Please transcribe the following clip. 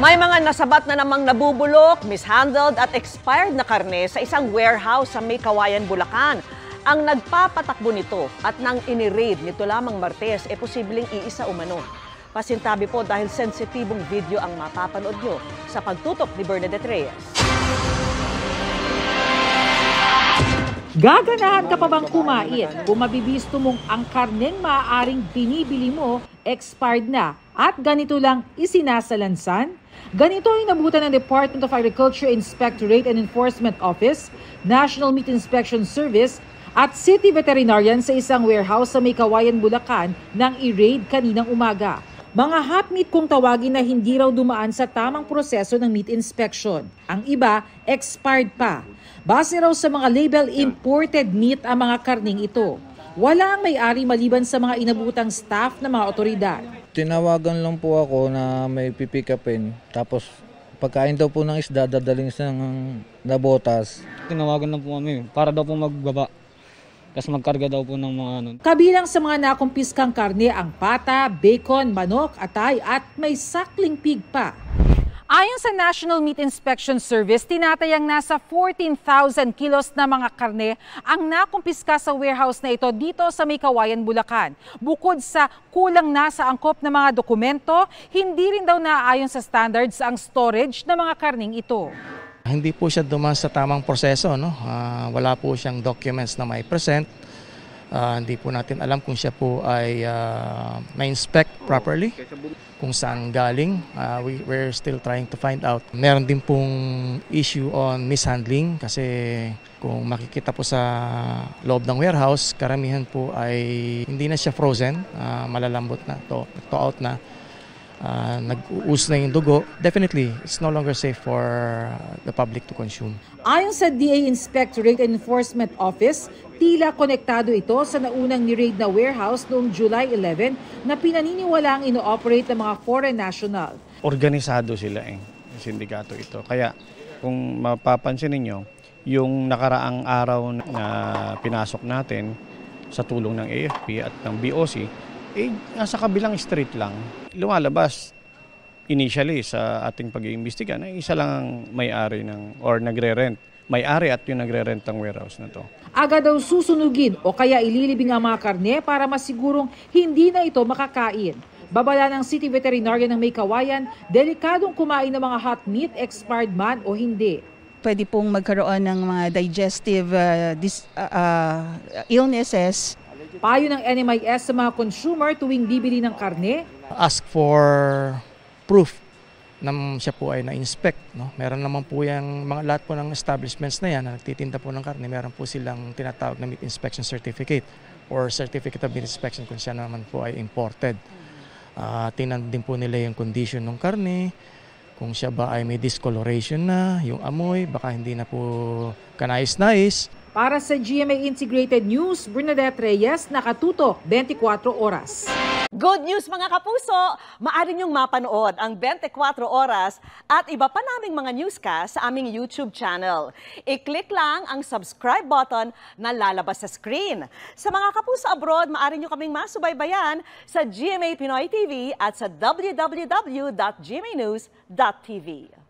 May mga nasabat na namang nabubulok, mishandled at expired na karne sa isang warehouse sa May Kawayan, Bulacan. Ang nagpapatakbo nito at nang iniraid nito lamang Martes posibleng iisa umano. Pasintabi po dahil sensitibong video ang mapapanood nyo sa pagtutok ni Bernadette Reyes. Gaganahan ka pa bang kumain kung mabibisto mong ang karneng maaaring binibili mo expired na at ganito lang isinasalansan? Ganito ay nabutan ng Department of Agriculture Inspectorate and Enforcement Office, National Meat Inspection Service at City Veterinarian sa isang warehouse sa May Kawayan, Bulacan nang i-raid kaninang umaga. Mga hot meat kung tawagin na hindi raw dumaan sa tamang proseso ng meat inspection. Ang iba, expired pa. Base raw sa mga label imported meat ang mga karning ito. Wala ang may-ari maliban sa mga inabutang staff ng mga otoridad. Tinawagan lang po ako na may pipick upin. Tapos pagkain daw po ng isda, dadaling sa nabotas. Tinawagan lang po kami para daw po magbaba. Tapos magkarga daw po ng mga ano. Kabilang sa mga nakumpiskang karne ang pata, bacon, manok, atay at may sakling pig pa. Ayon sa National Meat Inspection Service, tinatayang nasa 14,000 kilos na mga karne ang nakumpiska sa warehouse na ito dito sa May Kawayan, Bulacan. Bukod sa kulang na sa angkop na mga dokumento, hindi rin daw naaayon sa standards ang storage ng mga karning ito. Hindi po siya dumaan sa tamang proseso, no? Wala po siyang documents na may present. Hindi po natin alam kung siya po ay na-inspect properly, kung saan galing. We're still trying to find out. Meron din pong issue on mishandling kasi kung makikita po sa loob ng warehouse, karamihan po ay hindi na siya frozen, malalambot na, to out na. Nag-uus na yung dugo. Definitely, it's no longer safe for the public to consume. Ayon sa DA Inspectorate and Enforcement Office, tila konektado ito sa naunang ni-raid na warehouse noong July 11 na pinaniniwala ang ino-operate ng mga foreign national. Organisado sila yung sindikato ito. Kaya kung mapapansin ninyo, yung nakaraang araw na pinasok natin sa tulong ng AFP at ng BOC, nasa kabilang street lang. Lumalabas initially sa ating pag-iimbestiga na isa lang ang may-ari or nagre-rent. May-ari at yung nagre-rent ng warehouse na to. Agad daw susunugin o kaya ililibing ang mga karne para masigurong hindi na ito makakain. Babala ng City Veterinarian ng May Kawayan, delikadong kumain ng mga hot meat, expired man o hindi. Pwede pong magkaroon ng mga digestive illnesses. Payo ng NMIS sa mga consumer tuwing bibili ng karne. Ask for proof na siya po ay na-inspect. No? Meron naman po yung lahat po ng establishments na yan na nagtitinda po ng karne, meron po silang tinatawag na meat inspection certificate or certificate of meat inspection kung siya naman po ay imported. Tingnan din po nila yung condition ng karne, kung siya ba ay may discoloration na, yung amoy, baka hindi na po kanais-nais. Para sa GMA Integrated News, Bernadette Reyes, nakatutok 24 oras. Good news mga kapuso! Maaari niyong mapanood ang 24 oras at iba pa naming mga newscast sa aming YouTube channel. I-click lang ang subscribe button na lalabas sa screen. Sa mga kapuso abroad, maaari niyo kaming masubaybayan sa GMA Pinoy TV at sa www.gmanews.tv.